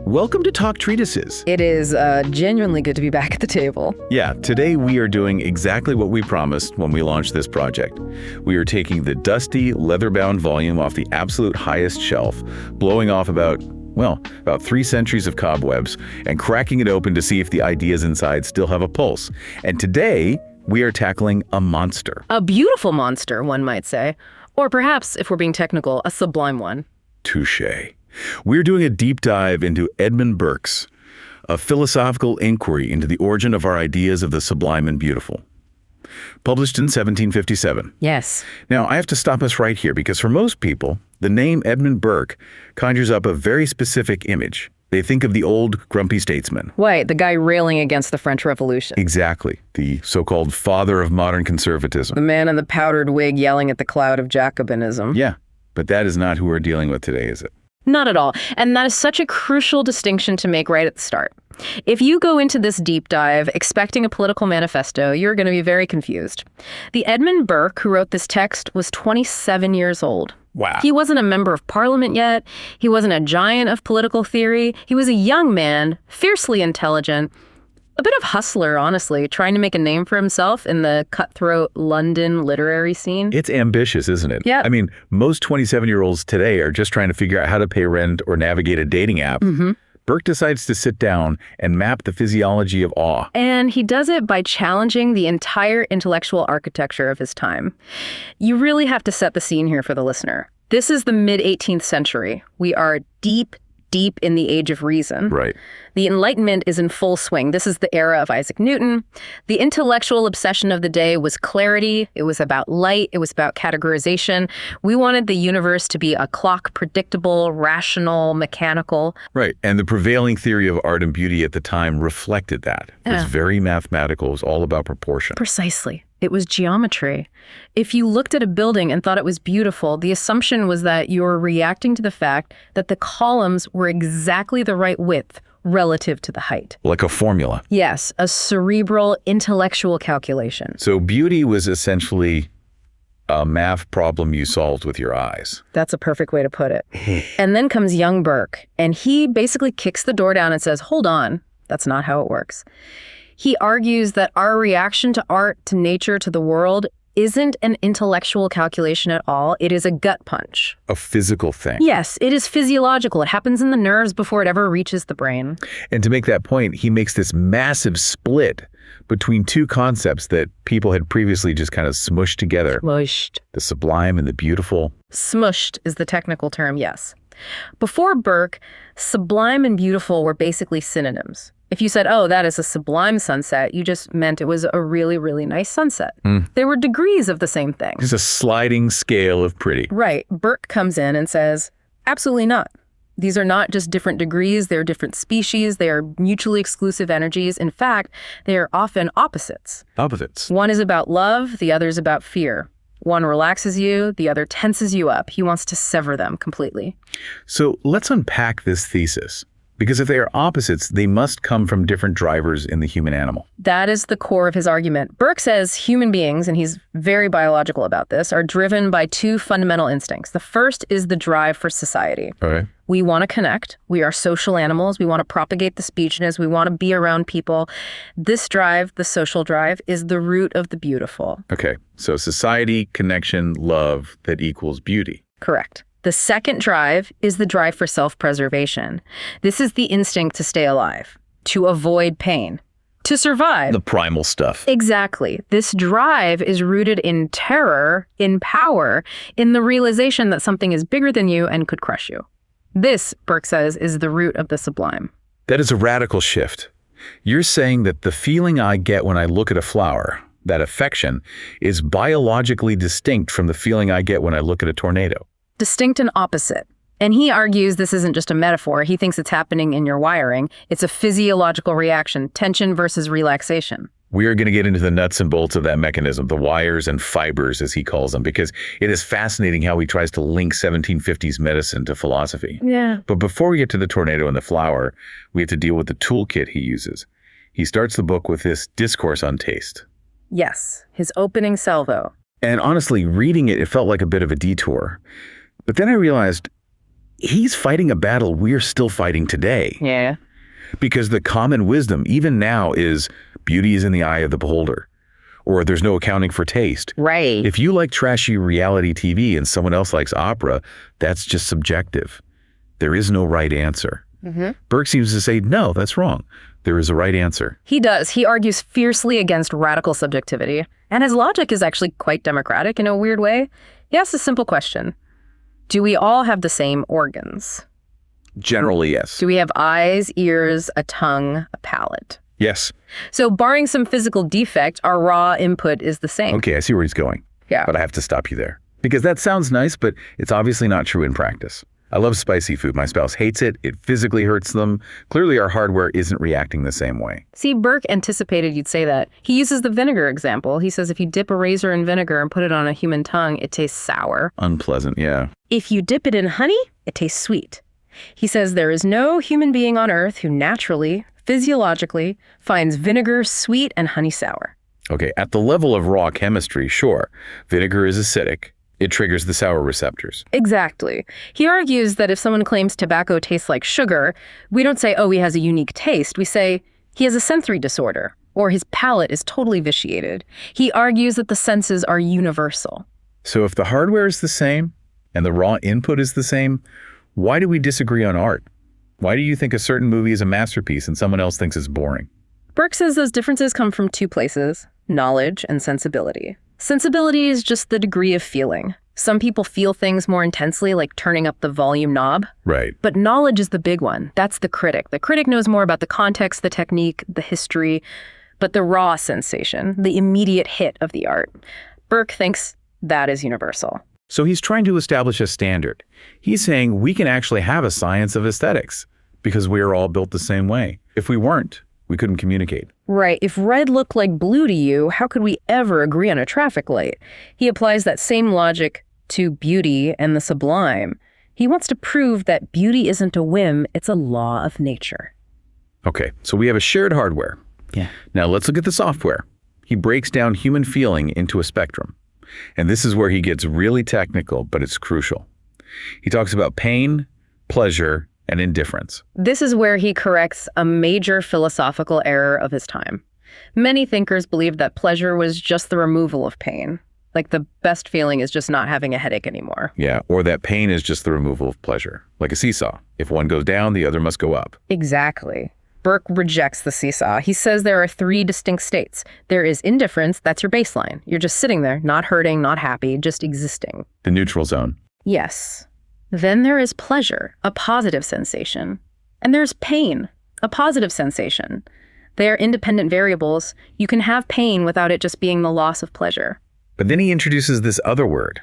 Welcome to Talk Treatises. It is genuinely good to be back at the table. Yeah, today we are doing exactly what we promised when we launched this project. We are taking the dusty, leather-bound volume off the absolute highest shelf, blowing off about 3 centuries of cobwebs, and cracking it open to see if the ideas inside still have a pulse. And today, we are tackling a monster. A beautiful monster, one might say. Or perhaps, if we're being technical, a sublime one. Touché. We're doing a deep dive into Edmund Burke's, a philosophical inquiry into the origin of our ideas of the sublime and beautiful. Published in 1757. Yes. Now, I have to stop us right here because for most people, the name Edmund Burke conjures up a very specific image. They think of the old grumpy statesman. Right, the guy railing against the French Revolution. Exactly. The so-called father of modern conservatism. The man in the powdered wig yelling at the cloud of Jacobinism. Yeah, but that is not who we're dealing with today, is it? Not at all. And that is such a crucial distinction to make right at the start. If you go into this deep dive expecting a political manifesto, you're going to be very confused. The Edmund Burke who wrote this text was 27 years old. Wow. He wasn't a member of parliament yet. He wasn't a giant of political theory. He was a young man, fiercely intelligent, a bit of hustler, honestly, trying to make a name for himself in the cutthroat London literary scene. It's ambitious, isn't it? Yeah. I mean, most 27-year-olds today are just trying to figure out how to pay rent or navigate a dating app. Mm-hmm. Burke decides to sit down and map the physiology of awe. And he does it by challenging the entire intellectual architecture of his time. You really have to set the scene here for the listener. This is the mid-18th century. We are deep in the age of reason. Right. The Enlightenment is in full swing. This is the era of Isaac Newton. The intellectual obsession of the day was clarity. It was about light. It was about categorization. We wanted the universe to be a clock, predictable, rational, mechanical. Right. And the prevailing theory of art and beauty at the time reflected that. It was very mathematical. It was all about proportion. Precisely. It was geometry. If you looked at a building and thought it was beautiful, the assumption was that you were reacting to the fact that the columns were exactly the right width relative to the height. Like a formula. Yes, a cerebral, intellectual calculation. So beauty was essentially a math problem you solved with your eyes. That's a perfect way to put it. And then comes young Burke, and he basically kicks the door down and says, hold on, that's not how it works. He argues that our reaction to art, to nature, to the world isn't an intellectual calculation at all. It is a gut punch. A physical thing. Yes, it is physiological. It happens in the nerves before it ever reaches the brain. And to make that point, he makes this massive split between two concepts that people had previously just kind of smushed together. Smushed. The sublime and the beautiful. Smushed is the technical term, yes. Before Burke, sublime and beautiful were basically synonyms. If you said, oh, that is a sublime sunset, you just meant it was a really, really nice sunset. There were degrees of the same thing. It's a sliding scale of pretty. Right. Burke comes in and says, absolutely not. These are not just different degrees. They're different species. They are mutually exclusive energies. In fact, they are often opposites. Opposites. One is about love. The other is about fear. One relaxes you. The other tenses you up. He wants to sever them completely. So let's unpack this thesis. Because if they are opposites, they must come from different drivers in the human animal. That is the core of his argument. Burke says human beings, and he's very biological about this, are driven by two fundamental instincts. The first is the drive for society. Okay. We want to connect. We are social animals. We want to propagate the speechiness. We want to be around people. This drive, the social drive, is the root of the beautiful. Okay. So society, connection, love, that equals beauty. Correct. The second drive is the drive for self-preservation. This is the instinct to stay alive, to avoid pain, to survive. The primal stuff. Exactly. This drive is rooted in terror, in power, in the realization that something is bigger than you and could crush you. This, Burke says, is the root of the sublime. That is a radical shift. You're saying that the feeling I get when I look at a flower, that affection, is biologically distinct from the feeling I get when I look at a tornado. Distinct and opposite. And he argues this isn't just a metaphor. He thinks it's happening in your wiring. It's a physiological reaction, tension versus relaxation. We are going to get into the nuts and bolts of that mechanism, the wires and fibers, as he calls them, because it is fascinating how he tries to link 1750s medicine to philosophy. Yeah. But before we get to the tornado and the flower, we have to deal with the toolkit he uses. He starts the book with this discourse on taste. Yes, his opening salvo. And honestly, reading it, it felt like a bit of a detour. But then I realized he's fighting a battle we're still fighting today. Yeah. Because the common wisdom, even now, is beauty is in the eye of the beholder. Or there's no accounting for taste. Right. If you like trashy reality TV and someone else likes opera, that's just subjective. There is no right answer. Burke seems to say, no, that's wrong. There is a right answer. He does. He argues fiercely against radical subjectivity. And his logic is actually quite democratic in a weird way. He asks a simple question. Do we all have the same organs? Generally, yes. Do we have eyes, ears, a tongue, a palate? Yes. So barring some physical defect, our raw input is the same. Okay, I see where he's going. Yeah. But I have to stop you there. Because that sounds nice, but it's obviously not true in practice. I love spicy food. My spouse hates it. It physically hurts them. Clearly, our hardware isn't reacting the same way. See, Burke anticipated you'd say that. He uses the vinegar example. He says if you dip a razor in vinegar and put it on a human tongue, it tastes sour. Unpleasant, yeah. If you dip it in honey, it tastes sweet. He says there is no human being on earth who naturally, physiologically, finds vinegar sweet and honey sour. Okay, at the level of raw chemistry, sure. Vinegar is acidic. It triggers the sour receptors. Exactly. He argues that if someone claims tobacco tastes like sugar, we don't say, oh, he has a unique taste. We say, he has a sensory disorder, or his palate is totally vitiated. He argues that the senses are universal. So if the hardware is the same and the raw input is the same, why do we disagree on art? Why do you think a certain movie is a masterpiece and someone else thinks it's boring? Burke says those differences come from two places, knowledge and sensibility. Sensibility is just the degree of feeling. Some people feel things more intensely, like turning up the volume knob. Right. But knowledge is the big one. That's the critic. The critic knows more about the context, the technique, the history, but the raw sensation, the immediate hit of the art. Burke thinks that is universal. So he's trying to establish a standard. He's saying we can actually have a science of aesthetics because we are all built the same way. If we weren't, we couldn't communicate. Right. If red looked like blue to you, how could we ever agree on a traffic light? He applies that same logic to beauty and the sublime. He wants to prove that beauty isn't a whim, it's a law of nature. Okay, so we have a shared hardware. Yeah. Now let's look at the software. He breaks down human feeling into a spectrum. And this is where he gets really technical, but it's crucial. He talks about pain, pleasure, and indifference. This is where he corrects a major philosophical error of his time. Many thinkers believed that pleasure was just the removal of pain. Like the best feeling is just not having a headache anymore. Yeah, or that pain is just the removal of pleasure. Like a seesaw. If one goes down, the other must go up. Exactly. Burke rejects the seesaw. He says there are three distinct states. There is indifference, that's your baseline. You're just sitting there, not hurting, not happy, just existing. The neutral zone. Yes. Then there is pleasure, a positive sensation. And there's pain, a positive sensation. They are independent variables. You can have pain without it just being the loss of pleasure. But then he introduces this other word.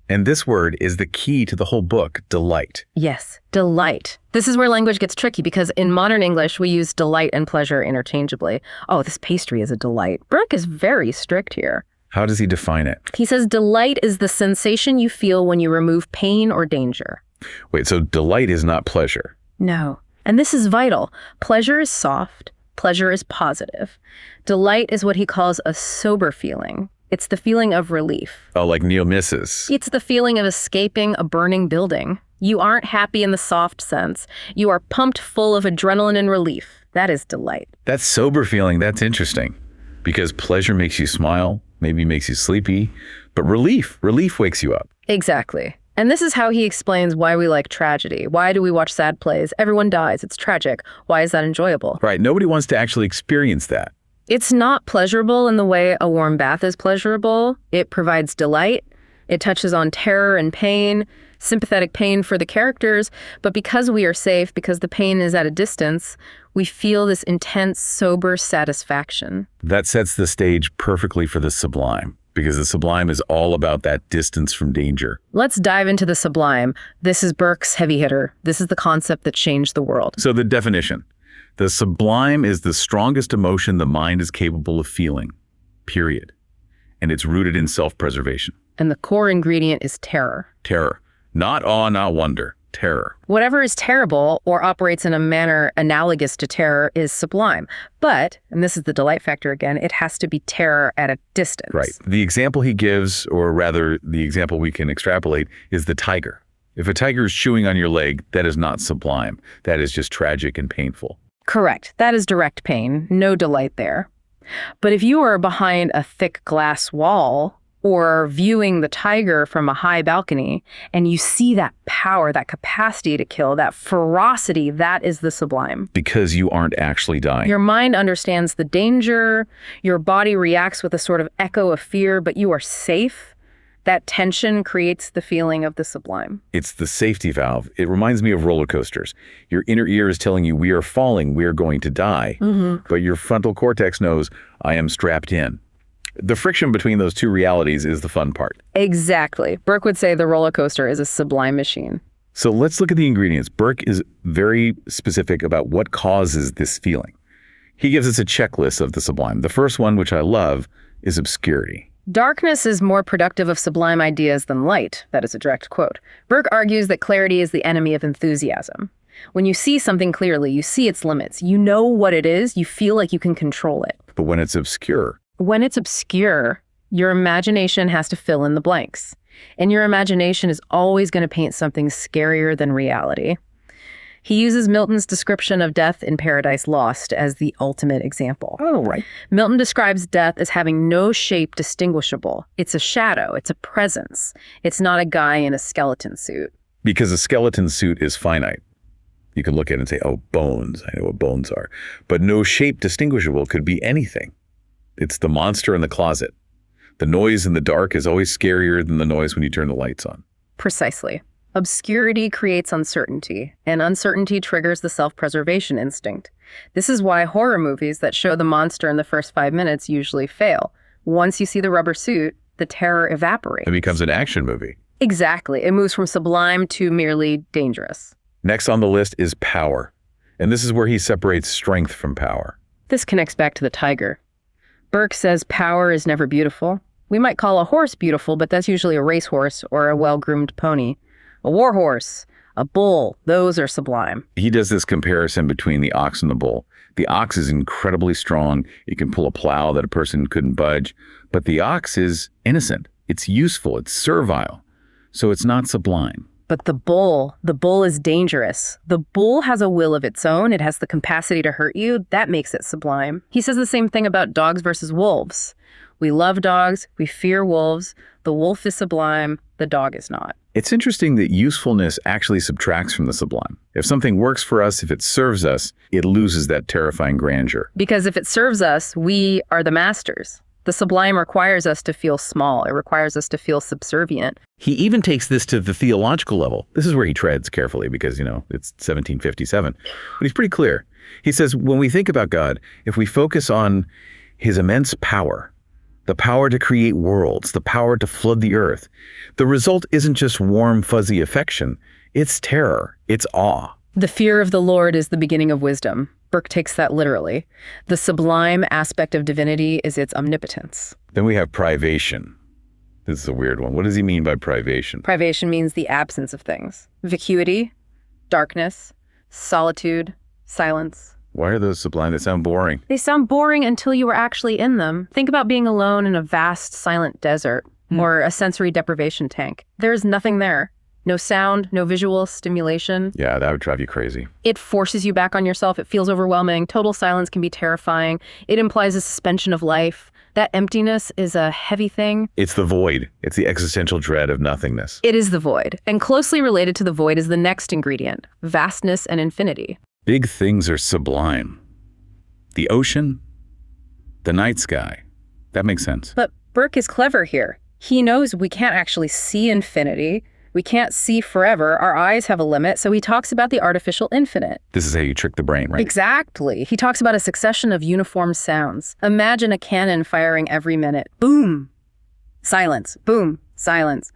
And this word is the key to the whole book, delight. Yes, delight. This is where language gets tricky because in modern English, we use delight and pleasure interchangeably. Oh, this pastry is a delight. Burke is very strict here. How does he define it? He says delight is the sensation you feel when you remove pain or danger. Wait, so delight is not pleasure? No. And this is vital. Pleasure is soft. Pleasure is positive. Delight is what he calls a sober feeling. It's the feeling of relief. Oh, like near misses. It's the feeling of escaping a burning building. You aren't happy in the soft sense. You are pumped full of adrenaline and relief. That is delight. That sober feeling, that's interesting. Because pleasure makes you smile, maybe makes you sleepy, but relief wakes you up. Exactly. And this is how he explains why we like tragedy. Why do we watch sad plays? Everyone dies. It's tragic. Why is that enjoyable? Right. Nobody wants to actually experience that. It's not pleasurable in the way a warm bath is pleasurable. It provides delight. It touches on terror and pain, sympathetic pain for the characters. But because we are safe, because the pain is at a distance, we feel this intense, sober satisfaction. That sets the stage perfectly for the Sublime, because the Sublime is all about that distance from danger. Let's dive into the Sublime. This is Burke's heavy hitter. This is the concept that changed the world. So the definition. The Sublime is the strongest emotion the mind is capable of feeling, period. And it's rooted in self-preservation. And the core ingredient is terror. Terror. Not awe, not wonder. Terror. Whatever is terrible or operates in a manner analogous to terror is sublime. But, and this is the delight factor again, it has to be terror at a distance. Right. The example he gives, or rather the example we can extrapolate, is the tiger. If a tiger is chewing on your leg, that is not sublime. That is just tragic and painful. Correct. That is direct pain. No delight there. But if you are behind a thick glass wall or viewing the tiger from a high balcony and you see that power, that capacity to kill, that ferocity, that is the sublime. Because you aren't actually dying. Your mind understands the danger. Your body reacts with a sort of echo of fear, but you are safe. That tension creates the feeling of the sublime. It's the safety valve. It reminds me of roller coasters. Your inner ear is telling you we are falling, we are going to die. But your frontal cortex knows I am strapped in. The friction between those two realities is the fun part. Exactly. Burke would say the roller coaster is a sublime machine. So let's look at the ingredients. Burke is very specific about what causes this feeling. He gives us a checklist of the sublime. The first one, which I love, is obscurity. Darkness is more productive of sublime ideas than light. That is a direct quote. Burke argues that clarity is the enemy of enthusiasm. When you see something clearly, you see its limits. You know what it is. You feel like you can control it. But when it's obscure, your imagination has to fill in the blanks. And your imagination is always going to paint something scarier than reality. He uses Milton's description of death in Paradise Lost as the ultimate example. Oh, right. Milton describes death as having no shape distinguishable. It's a shadow. It's a presence. It's not a guy in a skeleton suit. Because a skeleton suit is finite. You can look at it and say, oh, bones. I know what bones are. But no shape distinguishable could be anything. It's the monster in the closet. The noise in the dark is always scarier than the noise when you turn the lights on. Precisely. Obscurity creates uncertainty, and uncertainty triggers the self-preservation instinct. This is why horror movies that show the monster in the first 5 minutes usually fail. Once you see the rubber suit, the terror evaporates. It becomes an action movie. Exactly. It moves from sublime to merely dangerous. Next on the list is power. And this is where he separates strength from power. This connects back to the tiger. Burke says power is never beautiful. We might call a horse beautiful, but that's usually a racehorse or a well-groomed pony. A war horse, a bull, those are sublime. He does this comparison between the ox and the bull. The ox is incredibly strong. It can pull a plow that a person couldn't budge. But the ox is innocent. It's useful. It's servile. So it's not sublime. But the bull is dangerous. The bull has a will of its own. It has the capacity to hurt you. That makes it sublime. He says the same thing about dogs versus wolves. We love dogs. We fear wolves. The wolf is sublime. The dog is not. It's interesting that usefulness actually subtracts from the sublime. If something works for us, if it serves us, it loses that terrifying grandeur. Because if it serves us, we are the masters. The sublime requires us to feel small. It requires us to feel subservient. He even takes this to the theological level. This is where he treads carefully because, it's 1757. But he's pretty clear. He says, when we think about God, if we focus on his immense power, the power to create worlds, the power to flood the earth, the result isn't just warm, fuzzy affection. It's terror. It's awe. The fear of the Lord is the beginning of wisdom. Burke takes that literally. The sublime aspect of divinity is its omnipotence. Then we have privation. This is a weird one. What does he mean by privation? Privation means the absence of things. Vacuity, darkness, solitude, silence. Why are those sublime? They sound boring. They sound boring until you are actually in them. Think about being alone in a vast, silent desert or a sensory deprivation tank. There's nothing there. No sound, no visual stimulation. Yeah, that would drive you crazy. It forces you back on yourself. It feels overwhelming. Total silence can be terrifying. It implies a suspension of life. That emptiness is a heavy thing. It's the void. It's the existential dread of nothingness. It is the void. And closely related to the void is the next ingredient, vastness and infinity. Big things are sublime. The ocean, the night sky. That makes sense. But Burke is clever here. He knows we can't actually see infinity. We can't see forever. Our eyes have a limit, so he talks about the artificial infinite. This is how you trick the brain, right? Exactly. He talks about a succession of uniform sounds. Imagine a cannon firing every minute. Boom. Silence. Boom. Silence.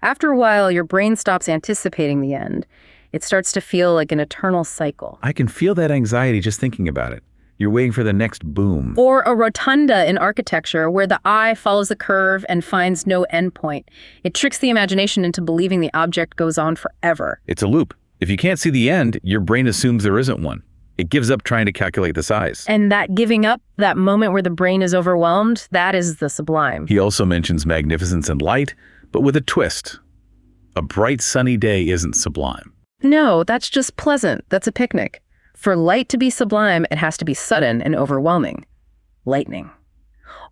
After a while, your brain stops anticipating the end. It starts to feel like an eternal cycle. I can feel that anxiety just thinking about it. You're waiting for the next boom. Or a rotunda in architecture where the eye follows the curve and finds no endpoint. It tricks the imagination into believing the object goes on forever. It's a loop. If you can't see the end, your brain assumes there isn't one. It gives up trying to calculate the size. And that giving up, that moment where the brain is overwhelmed, that is the sublime. He also mentions magnificence and light, but with a twist. A bright sunny day isn't sublime. No, that's just pleasant. That's a picnic. For light to be sublime, it has to be sudden and overwhelming. Lightning.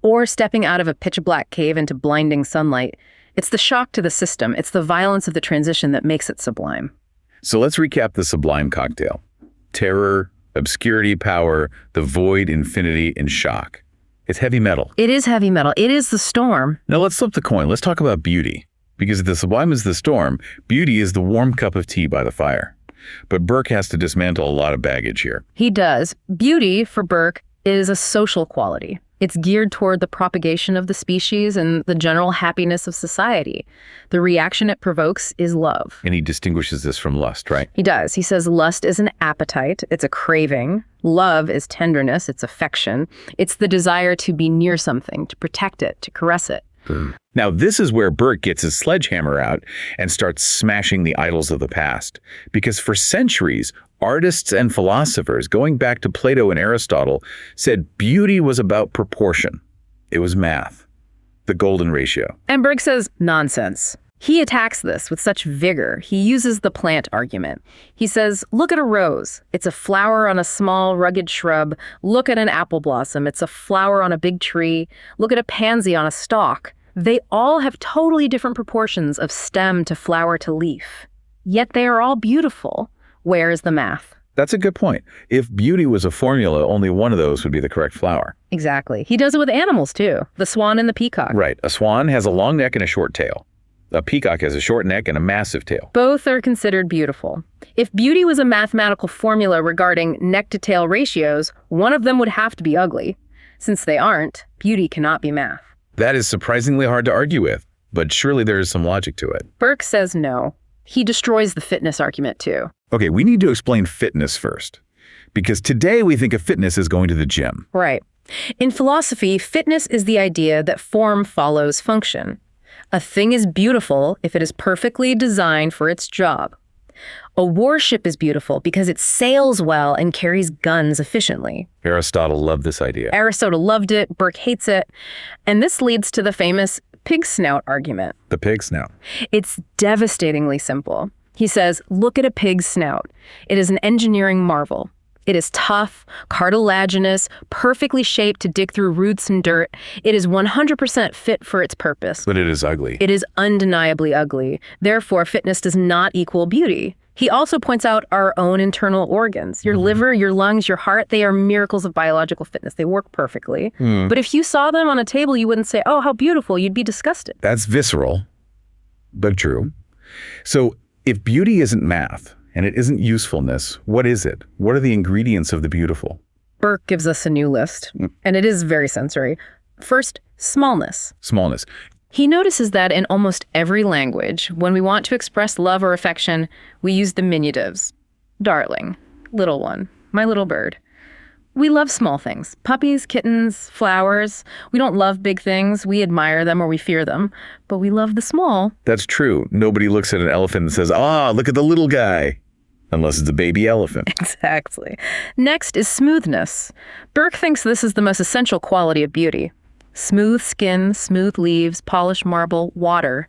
Or stepping out of a pitch-black cave into blinding sunlight. It's the shock to the system. It's the violence of the transition that makes it sublime. So let's recap the Sublime cocktail. Terror, obscurity, power, the void, infinity, and shock. It's heavy metal. It is heavy metal. It is the storm. Now let's flip the coin. Let's talk about beauty. Because if the sublime is the storm, beauty is the warm cup of tea by the fire. But Burke has to dismantle a lot of baggage here. He does. Beauty, for Burke, is a social quality. It's geared toward the propagation of the species and the general happiness of society. The reaction it provokes is love. And he distinguishes this from lust, right? He does. He says lust is an appetite. It's a craving. Love is tenderness. It's affection. It's the desire to be near something, to protect it, to caress it. Now, this is where Burke gets his sledgehammer out and starts smashing the idols of the past. Because for centuries, artists and philosophers, going back to Plato and Aristotle, said beauty was about proportion. It was math, the golden ratio. And Burke says, nonsense. He attacks this with such vigor. He uses the plant argument. He says, look at a rose. It's a flower on a small, rugged shrub. Look at an apple blossom. It's a flower on a big tree. Look at a pansy on a stalk. They all have totally different proportions of stem to flower to leaf. Yet they are all beautiful. Where is the math? That's a good point. If beauty was a formula, only one of those would be the correct flower. Exactly. He does it with animals, too. The swan and the peacock. Right. A swan has a long neck and a short tail. A peacock has a short neck and a massive tail. Both are considered beautiful. If beauty was a mathematical formula regarding neck-to-tail ratios, one of them would have to be ugly. Since they aren't, beauty cannot be math. That is surprisingly hard to argue with, but surely there is some logic to it. Burke says no. He destroys the fitness argument, too. Okay, we need to explain fitness first, because today we think of fitness as going to the gym. Right. In philosophy, fitness is the idea that form follows function. A thing is beautiful if it is perfectly designed for its job. A warship is beautiful because it sails well and carries guns efficiently. Aristotle loved this idea. Aristotle loved it, Burke hates it, and this leads to the famous pig snout argument. The pig snout. It's devastatingly simple. He says, look at a pig's snout. It is an engineering marvel. It is tough, cartilaginous, perfectly shaped to dig through roots and dirt. It is 100% fit for its purpose. But it is ugly. It is undeniably ugly. Therefore, fitness does not equal beauty. He also points out our own internal organs. Your liver, your lungs, your heart, they are miracles of biological fitness. They work perfectly. But if you saw them on a table, you wouldn't say, oh, how beautiful. You'd be disgusted. That's visceral, but true. So if beauty isn't math, and it isn't usefulness, what is it? What are the ingredients of the beautiful? Burke gives us a new list, and it is very sensory. First, smallness. Smallness. He notices that in almost every language, when we want to express love or affection, we use diminutives. Darling, little one, my little bird. We love small things. Puppies, kittens, flowers. We don't love big things. We admire them or we fear them. But we love the small. That's true. Nobody looks at an elephant and says, ah, look at the little guy. Unless it's a baby elephant. Exactly. Next is smoothness. Burke thinks this is the most essential quality of beauty. Smooth skin, smooth leaves, polished marble, water.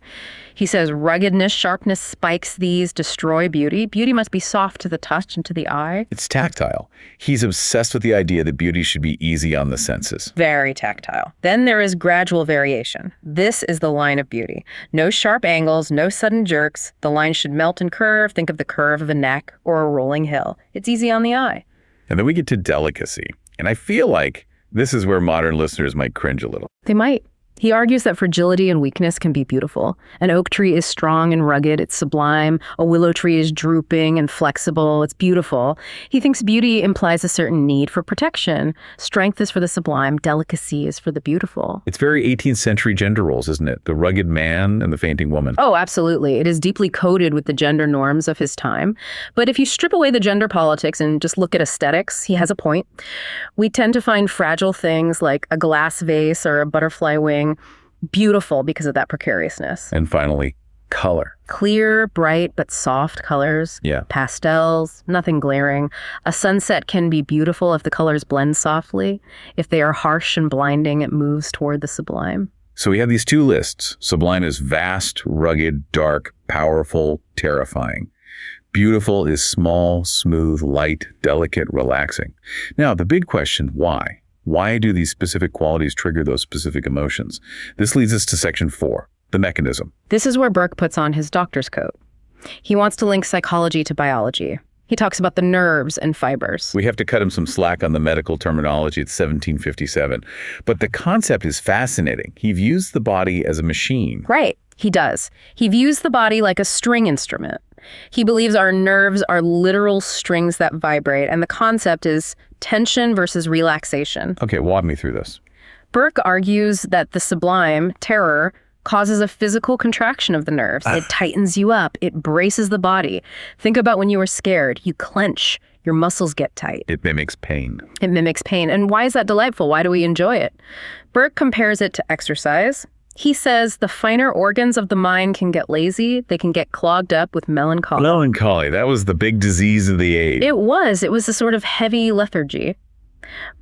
He says ruggedness, sharpness, spikes these destroy beauty. Beauty must be soft to the touch and to the eye. It's tactile. He's obsessed with the idea that beauty should be easy on the senses. Very tactile. Then there is gradual variation. This is the line of beauty. No sharp angles, no sudden jerks. The line should melt and curve. Think of the curve of a neck or a rolling hill. It's easy on the eye. And then we get to delicacy. And I feel like this is where modern listeners might cringe a little. They might. He argues that fragility and weakness can be beautiful. An oak tree is strong and rugged. It's sublime. A willow tree is drooping and flexible. It's beautiful. He thinks beauty implies a certain need for protection. Strength is for the sublime. Delicacy is for the beautiful. It's very 18th century gender roles, isn't it? The rugged man and the fainting woman. Oh, absolutely. It is deeply coded with the gender norms of his time. But if you strip away the gender politics and just look at aesthetics, he has a point. We tend to find fragile things like a glass vase or a butterfly wing beautiful because of that precariousness. And finally, color. Clear, bright, but soft colors. Yeah. Pastels, nothing glaring. A sunset can be beautiful if the colors blend softly. If they are harsh and blinding, it moves toward the sublime. So we have these two lists. Sublime is vast, rugged, dark, powerful, terrifying. Beautiful is small, smooth, light, delicate, relaxing. Now, the big question, why? Why do these specific qualities trigger those specific emotions? This leads us to section 4, the mechanism. This is where Burke puts on his doctor's coat. He wants to link psychology to biology. He talks about the nerves and fibers. We have to cut him some slack on the medical terminology. It's 1757. But the concept is fascinating. He views the body as a machine. Right, he does. He views the body like a string instrument. He believes our nerves are literal strings that vibrate, and the concept is tension versus relaxation. Okay, walk me through this. Burke argues that the sublime, terror, causes a physical contraction of the nerves. It tightens you up. It braces the body. Think about when you were scared. You clench. Your muscles get tight. It mimics pain. It mimics pain. And why is that delightful? Why do we enjoy it? Burke compares it to exercise. He says the finer organs of the mind can get lazy. They can get clogged up with melancholy. Melancholy, that was the big disease of the age. It was a sort of heavy lethargy.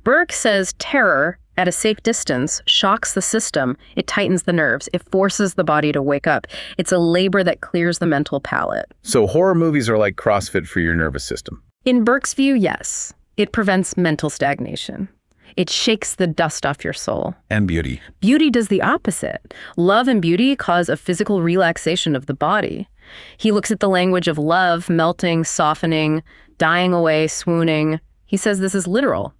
Burke says terror, at a safe distance, shocks the system. It tightens the nerves. It forces the body to wake up. It's a labor that clears the mental palate. So horror movies are like CrossFit for your nervous system. In Burke's view, yes. It prevents mental stagnation. It shakes the dust off your soul. And beauty. Beauty does the opposite. Love and beauty cause a physical relaxation of the body. He looks at the language of love, melting, softening, dying away, swooning. He says this is literal.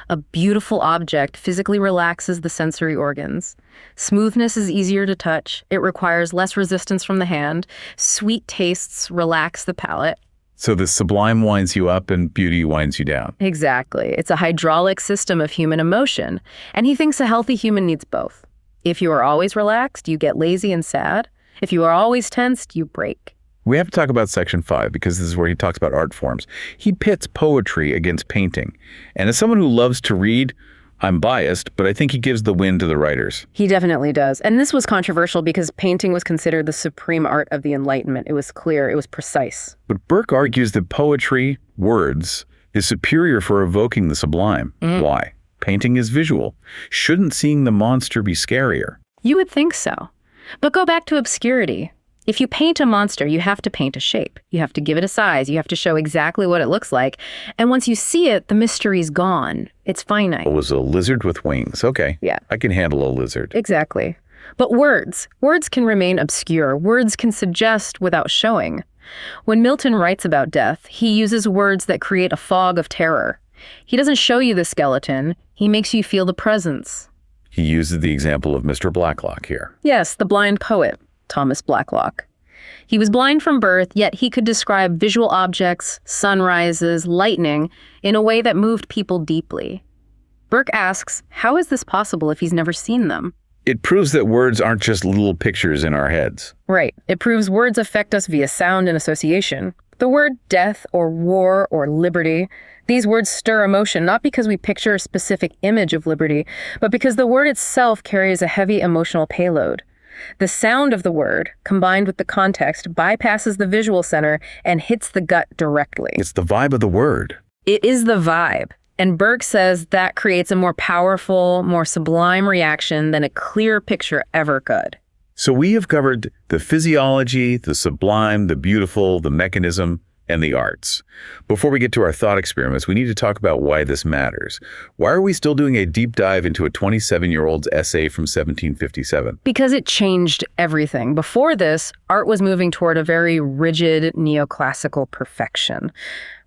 A beautiful object physically relaxes the sensory organs. Smoothness is easier to touch. It requires less resistance from the hand. Sweet tastes relax the palate. So the sublime winds you up and beauty winds you down. Exactly. It's a hydraulic system of human emotion. And he thinks a healthy human needs both. If you are always relaxed, you get lazy and sad. If you are always tensed, you break. We have to talk about section 5 because this is where he talks about art forms. He pits poetry against painting. And as someone who loves to read, I'm biased, but I think he gives the win to the writers. He definitely does. And this was controversial because painting was considered the supreme art of the Enlightenment. It was clear. It was precise. But Burke argues that poetry, words, is superior for evoking the sublime. Why? Painting is visual. Shouldn't seeing the monster be scarier? You would think so. But go back to obscurity. If you paint a monster, you have to paint a shape. You have to give it a size. You have to show exactly what it looks like. And once you see it, the mystery's gone. It's finite. It was a lizard with wings. Okay. Yeah. I can handle a lizard. Exactly. But words can remain obscure. Words can suggest without showing. When Milton writes about death, he uses words that create a fog of terror. He doesn't show you the skeleton. He makes you feel the presence. He uses the example of Mr. Blacklock here. Yes, the blind poet. Thomas Blacklock. He was blind from birth, yet he could describe visual objects, sunrises, lightning, in a way that moved people deeply. Burke asks, how is this possible if he's never seen them? It proves that words aren't just little pictures in our heads. Right. It proves words affect us via sound and association. The word death or war or liberty, these words stir emotion not because we picture a specific image of liberty, but because the word itself carries a heavy emotional payload. The sound of the word, combined with the context, bypasses the visual center and hits the gut directly. It's the vibe of the word. It is the vibe. And Burke says that creates a more powerful, more sublime reaction than a clear picture ever could. So we have covered the physiology, the sublime, the beautiful, the mechanism, and the arts. Before we get to our thought experiments, we need to talk about why this matters. Why are we still doing a deep dive into a 27-year-old's essay from 1757? Because it changed everything. Before this, art was moving toward a very rigid neoclassical perfection.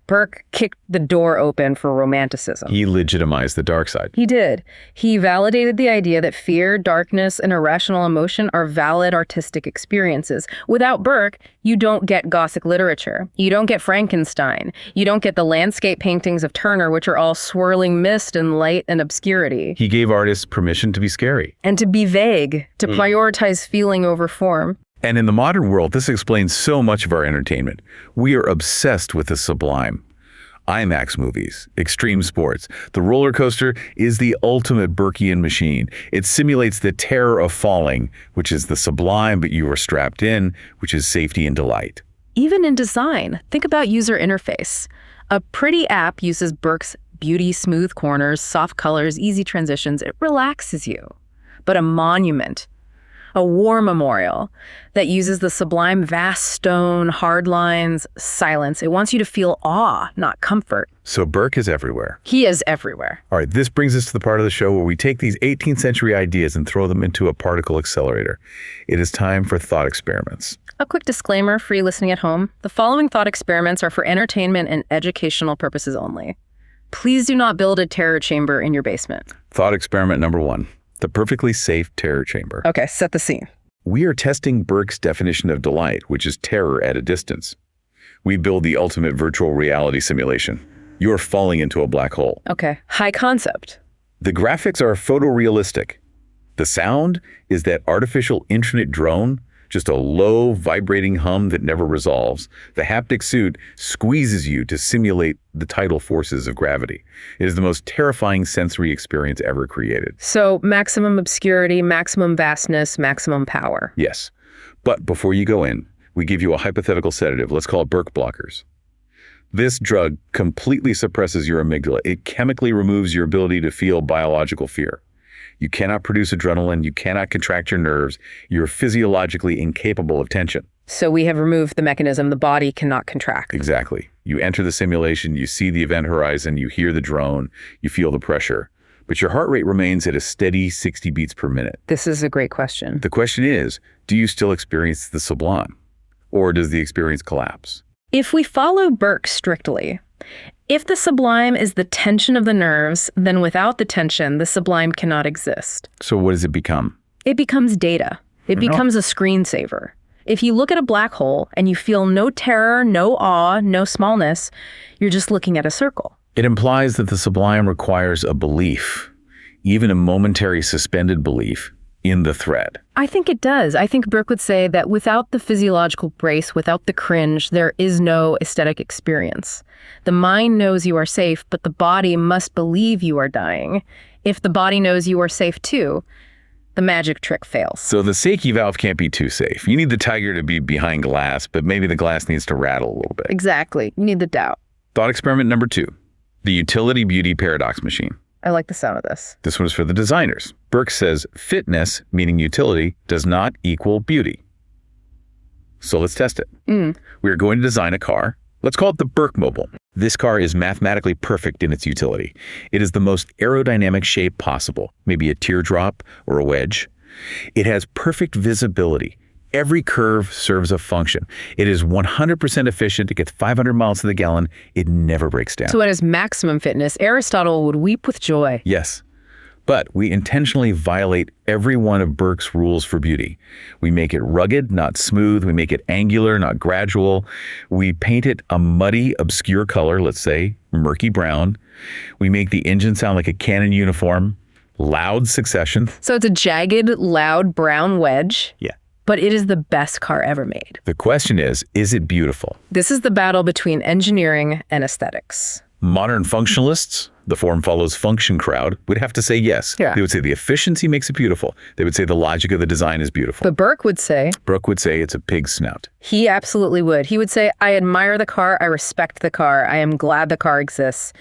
Burke kicked the door open for Romanticism. He legitimized the dark side. He did. He validated the idea that fear, darkness, and irrational emotion are valid artistic experiences. Without Burke, you don't get Gothic literature. You don't get Frankenstein. You don't get the landscape paintings of Turner, which are all swirling mist and light and obscurity. He gave artists permission to be scary. And to be vague, to prioritize feeling over form. And in the modern world, this explains so much of our entertainment. We are obsessed with the sublime. IMAX movies, extreme sports. The roller coaster is the ultimate Burkean machine. It simulates the terror of falling, which is the sublime, but you are strapped in, which is safety and delight. Even in design, think about user interface. A pretty app uses Burke's beauty, smooth corners, soft colors, easy transitions. It relaxes you. But a monument, a war memorial that uses the sublime vast stone, hard lines, silence. It wants you to feel awe, not comfort. So Burke is everywhere. He is everywhere. All right, this brings us to the part of the show where we take these 18th century ideas and throw them into a particle accelerator. It is time for thought experiments. A quick disclaimer for you listening at home. The following thought experiments are for entertainment and educational purposes only. Please do not build a terror chamber in your basement. Thought experiment number 1, the perfectly safe terror chamber. Okay, set the scene. We are testing Burke's definition of delight, which is terror at a distance. We build the ultimate virtual reality simulation. You're falling into a black hole. Okay, high concept. The graphics are photorealistic. The sound is that artificial infinite drone, just a low vibrating hum that never resolves. The haptic suit squeezes you to simulate the tidal forces of gravity. It is the most terrifying sensory experience ever created. So maximum obscurity, maximum vastness, maximum power. Yes. But before you go in, we give you a hypothetical sedative. Let's call it Burke blockers. This drug completely suppresses your amygdala. It chemically removes your ability to feel biological fear. You cannot produce adrenaline. You cannot contract your nerves. You're physiologically incapable of tension. So we have removed the mechanism. The body cannot contract. Exactly. You enter the simulation, you see the event horizon, you hear the drone, you feel the pressure. But your heart rate remains at a steady 60 beats per minute. This is a great question. The question is, do you still experience the sublime? Or does the experience collapse? If we follow Burke strictly, if the sublime is the tension of the nerves, then without the tension, the sublime cannot exist. So what does it become? It becomes data. It becomes a screensaver. If you look at a black hole and you feel no terror, no awe, no smallness, you're just looking at a circle. It implies that the sublime requires a belief, even a momentary suspended belief, in the thread. I think it does. I think Burke would say that without the physiological brace, without the cringe, there is no aesthetic experience. The mind knows you are safe, but the body must believe you are dying. If the body knows you are safe too, the magic trick fails. So the safety valve can't be too safe. You need the tiger to be behind glass, but maybe the glass needs to rattle a little bit. Exactly. You need the doubt. Thought experiment number 2, the utility beauty paradox machine. I like the sound of this. This one is for the designers. Burke says fitness, meaning utility, does not equal beauty. So let's test it. We are going to design a car. Let's call it the Burke Mobile. This car is mathematically perfect in its utility. It is the most aerodynamic shape possible, maybe a teardrop or a wedge. It has perfect visibility. Every curve serves a function. It is 100% efficient. It gets 500 miles to the gallon. It never breaks down. So at its maximum fitness, Aristotle would weep with joy. Yes. But we intentionally violate every one of Burke's rules for beauty. We make it rugged, not smooth. We make it angular, not gradual. We paint it a muddy, obscure color, let's say murky brown. We make the engine sound like a cannon uniform, loud succession. So it's a jagged, loud brown wedge. Yeah. But it is the best car ever made. The question is it beautiful? This is the battle between engineering and aesthetics. Modern functionalists, the form follows function crowd, would have to say yes. Yeah. They would say the efficiency makes it beautiful. They would say the logic of the design is beautiful. But Burke would say... Burke would say it's a pig's snout. He absolutely would. He would say, I admire the car, I respect the car, I am glad the car exists.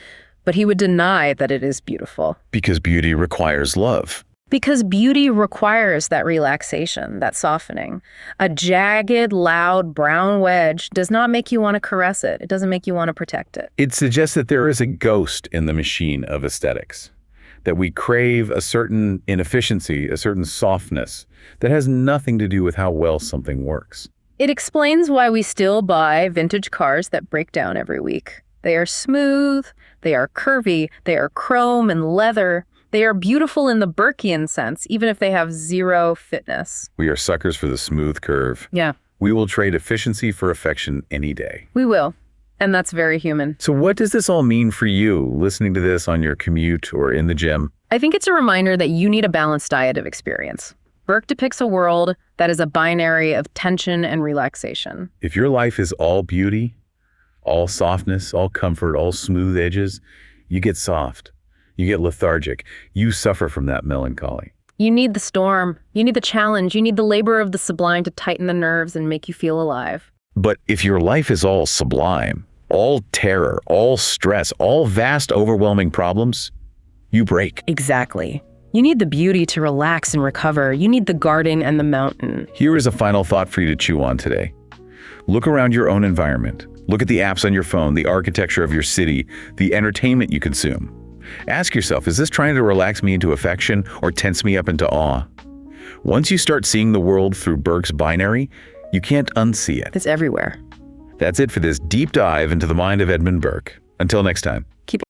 But he would deny that it is beautiful. Because beauty requires love. Because beauty requires that relaxation, that softening. A jagged, loud, brown wedge does not make you want to caress it. It doesn't make you want to protect it. It suggests that there is a ghost in the machine of aesthetics, that we crave a certain inefficiency, a certain softness that has nothing to do with how well something works. It explains why we still buy vintage cars that break down every week. They are smooth, they are curvy, they are chrome and leather. They are beautiful in the Burkean sense, even if they have zero fitness. We are suckers for the smooth curve. Yeah. We will trade efficiency for affection any day. We will. And that's very human. So what does this all mean for you, listening to this on your commute or in the gym? I think it's a reminder that you need a balanced diet of experience. Burke depicts a world that is a binary of tension and relaxation. If your life is all beauty, all softness, all comfort, all smooth edges, you get soft. You get lethargic. You suffer from that melancholy. You need the storm. You need the challenge. You need the labor of the sublime to tighten the nerves and make you feel alive. But if your life is all sublime, all terror, all stress, all vast, overwhelming problems, you break. Exactly. You need the beauty to relax and recover. You need the garden and the mountain. Here is a final thought for you to chew on today. Look around your own environment. Look at the apps on your phone, the architecture of your city, the entertainment you consume. Ask yourself, is this trying to relax me into affection or tense me up into awe? Once you start seeing the world through Burke's binary, you can't unsee it. It's everywhere. That's it for this deep dive into the mind of Edmund Burke. Until next time.